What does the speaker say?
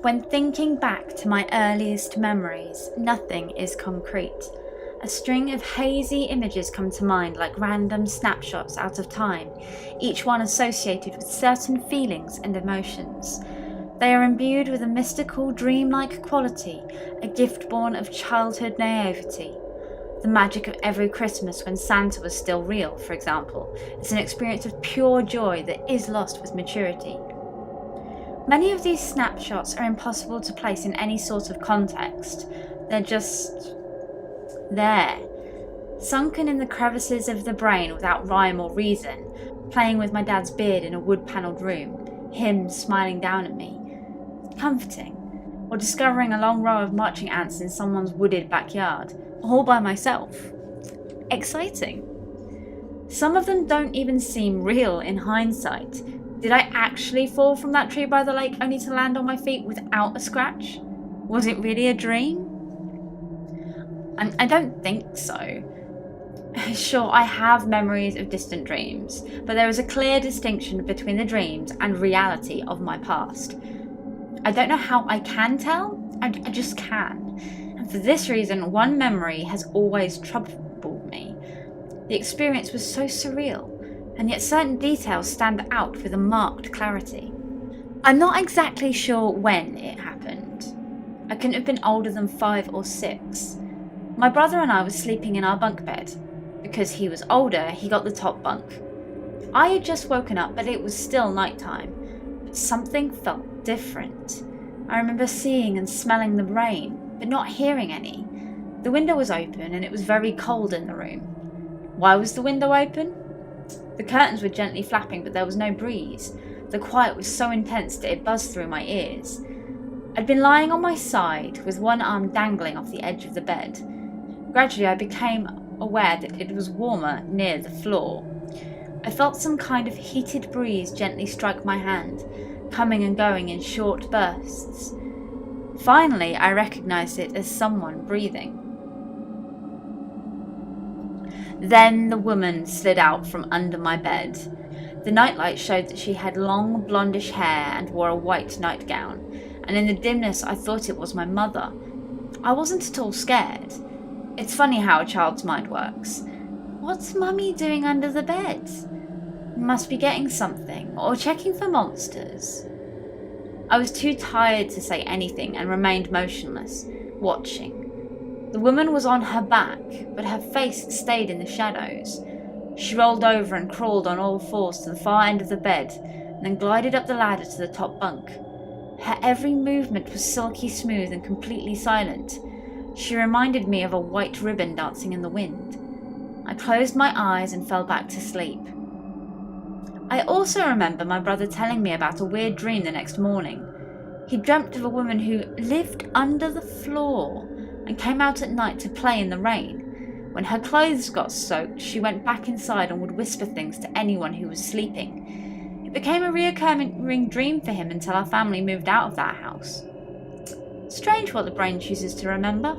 When thinking back to my earliest memories, nothing is concrete. A string of hazy images come to mind like random snapshots out of time, each one associated with certain feelings and emotions. They are imbued with a mystical, dreamlike quality, a gift born of childhood naivety. The magic of every Christmas when Santa was still real, for example, is an experience of pure joy that is lost with maturity. Many of these snapshots are impossible to place in any sort of context. They're just there, sunken in the crevices of the brain without rhyme or reason, playing with my dad's beard in a wood-panelled room, him smiling down at me. Comforting. Or discovering a long row of marching ants in someone's wooded backyard, all by myself. Exciting. Some of them don't even seem real in hindsight. Did I actually fall from that tree by the lake only to land on my feet without a scratch? Was it really a dream? I don't think so. Sure, I have memories of distant dreams, but there is a clear distinction between the dreams and reality of my past. I don't know how I can tell, I just can. And for this reason, one memory has always troubled me. The experience was so surreal, and yet certain details stand out with a marked clarity. I'm not exactly sure when it happened. I couldn't have been older than 5 or 6. My brother and I were sleeping in our bunk bed. Because he was older, he got the top bunk. I had just woken up, but it was still nighttime. But something felt different. I remember seeing and smelling the rain, but not hearing any. The window was open and it was very cold in the room. Why was the window open? The curtains were gently flapping, but there was no breeze. The quiet was so intense that it buzzed through my ears. I'd been lying on my side, with one arm dangling off the edge of the bed. Gradually, I became aware that it was warmer near the floor. I felt some kind of heated breeze gently strike my hand, coming and going in short bursts. Finally, I recognized it as someone breathing. Then the woman slid out from under my bed. The nightlight showed that she had long blondish hair and wore a white nightgown, and in the dimness I thought it was my mother. I wasn't at all scared. It's funny how a child's mind works. What's Mummy doing under the bed? Must be getting something, or checking for monsters. I was too tired to say anything and remained motionless, watching. The woman was on her back, but her face stayed in the shadows. She rolled over and crawled on all fours to the far end of the bed, and then glided up the ladder to the top bunk. Her every movement was silky smooth and completely silent. She reminded me of a white ribbon dancing in the wind. I closed my eyes and fell back to sleep. I also remember my brother telling me about a weird dream the next morning. He dreamt of a woman who lived under the floor and came out at night to play in the rain. When her clothes got soaked, she went back inside and would whisper things to anyone who was sleeping. It became a recurring dream for him until our family moved out of that house. Strange what the brain chooses to remember.